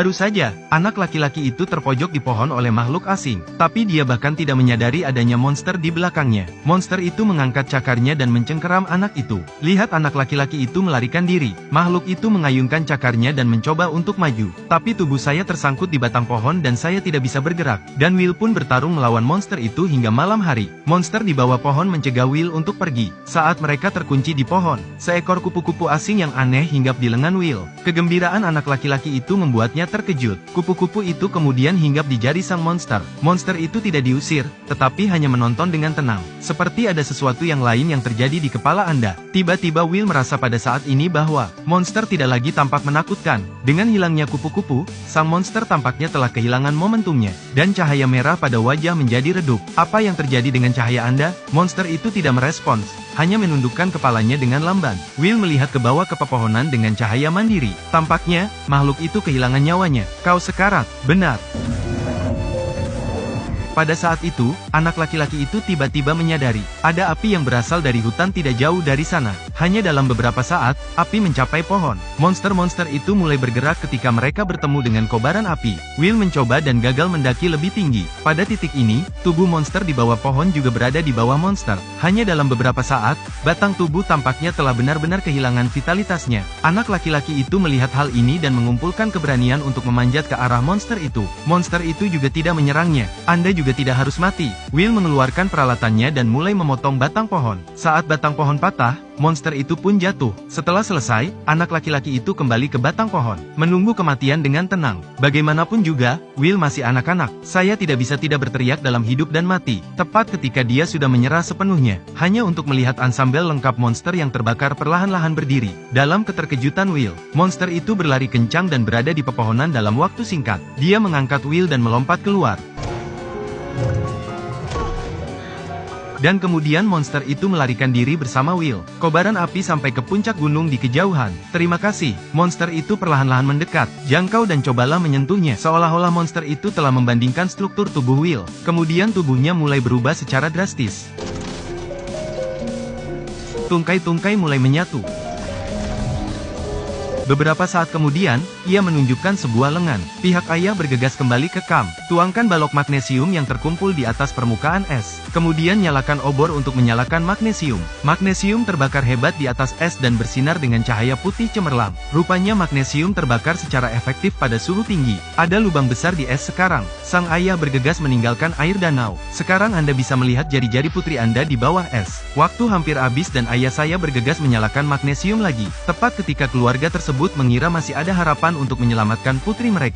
Baru saja, anak laki-laki itu terpojok di pohon oleh makhluk asing, tapi dia bahkan tidak menyadari adanya monster di belakangnya. Monster itu mengangkat cakarnya dan mencengkeram anak itu. Lihat anak laki-laki itu melarikan diri. Makhluk itu mengayunkan cakarnya dan mencoba untuk maju. Tapi tubuh saya tersangkut di batang pohon dan saya tidak bisa bergerak. Dan Will pun bertarung melawan monster itu hingga malam hari. Monster di bawah pohon mencegah Will untuk pergi. Saat mereka terkunci di pohon, seekor kupu-kupu asing yang aneh hinggap di lengan Will. Kegembiraan anak laki-laki itu membuatnya terkejut. Kupu-kupu itu kemudian hinggap di jari sang monster. Monster itu tidak diusir, tetapi hanya menonton dengan tenang. Seperti ada sesuatu yang lain yang terjadi di kepala Anda. Tiba-tiba Will merasa pada saat ini bahwa monster tidak lagi tampak menakutkan. Dengan hilangnya kupu-kupu, sang monster tampaknya telah kehilangan momentumnya. Dan cahaya merah pada wajah menjadi redup. Apa yang terjadi dengan cahaya Anda? Monster itu tidak merespons, hanya menundukkan kepalanya dengan lamban. Will melihat ke bawah ke pepohonan dengan cahaya mandiri. Tampaknya, makhluk itu kehilangan nyawanya. Kau sekarat, benar. Pada saat itu, anak laki-laki itu tiba-tiba menyadari, ada api yang berasal dari hutan tidak jauh dari sana. Hanya dalam beberapa saat, api mencapai pohon. Monster-monster itu mulai bergerak ketika mereka bertemu dengan kobaran api. Will mencoba dan gagal mendaki lebih tinggi. Pada titik ini, tubuh monster di bawah pohon juga berada di bawah monster. Hanya dalam beberapa saat, batang tubuh tampaknya telah benar-benar kehilangan vitalitasnya. Anak laki-laki itu melihat hal ini dan mengumpulkan keberanian untuk memanjat ke arah monster itu. Monster itu juga tidak menyerangnya. Anda juga tidak harus mati. Will mengeluarkan peralatannya dan mulai memotong batang pohon. Saat batang pohon patah, monster itu pun jatuh. Setelah selesai, anak laki-laki itu kembali ke batang pohon, menunggu kematian dengan tenang. Bagaimanapun juga, Will masih anak-anak. Saya tidak bisa tidak berteriak dalam hidup dan mati, tepat ketika dia sudah menyerah sepenuhnya, hanya untuk melihat ansambel lengkap monster yang terbakar perlahan-lahan berdiri. Dalam keterkejutan Will, monster itu berlari kencang dan berada di pepohonan dalam waktu singkat. Dia mengangkat Will dan melompat keluar. Dan kemudian monster itu melarikan diri bersama Will. Kobaran api sampai ke puncak gunung di kejauhan. Terima kasih. Monster itu perlahan-lahan mendekat. Jangkau dan cobalah menyentuhnya. Seolah-olah monster itu telah membandingkan struktur tubuh Will. Kemudian tubuhnya mulai berubah secara drastis. Tungkai-tungkai mulai menyatu. Beberapa saat kemudian, ia menunjukkan sebuah lengan. Pihak ayah bergegas kembali ke kamp. Tuangkan balok magnesium yang terkumpul di atas permukaan es. Kemudian nyalakan obor untuk menyalakan magnesium. Magnesium terbakar hebat di atas es dan bersinar dengan cahaya putih cemerlang. Rupanya magnesium terbakar secara efektif pada suhu tinggi. Ada lubang besar di es sekarang. Sang ayah bergegas meninggalkan air danau. Sekarang Anda bisa melihat jari-jari putri Anda di bawah es. Waktu hampir habis dan ayah saya bergegas menyalakan magnesium lagi. Tepat ketika keluarga tersebut mengira masih ada harapan untuk menyelamatkan putri mereka.